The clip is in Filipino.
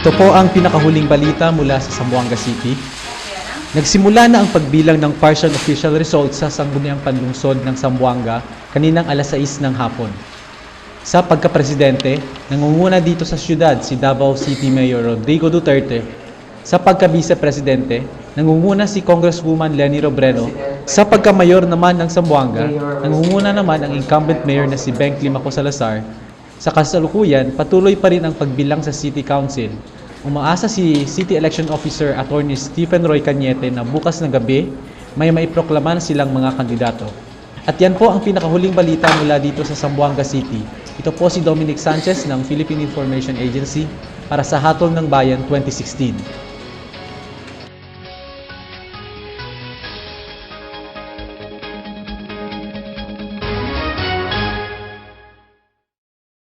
Ito po ang pinakahuling balita mula sa Zamboanga City. Nagsimula na ang pagbilang ng partial official results sa sangguniang panlungsod ng Zamboanga kaninang alas 6 ng hapon. Sa pagkapresidente, nangunguna dito sa syudad si Davao City Mayor Rodrigo Duterte. Sa pagka-vice-presidente, nangunguna si Congresswoman Leni Robredo. Sa pagka-mayor naman ng Zamboanga, nangunguna naman ang incumbent mayor na si Beng Climaco Salazar. Sa kasalukuyan, patuloy pa rin ang pagbilang sa City Council. Umaasa si City Election Officer Attorney Stephen Roy Cañete na bukas na gabi may maiproklama na silang mga kandidato. At yan po ang pinakahuling balita mula dito sa Zamboanga City. Ito po si Dominic Sanchez ng Philippine Information Agency para sa Hatol ng Bayan 2016.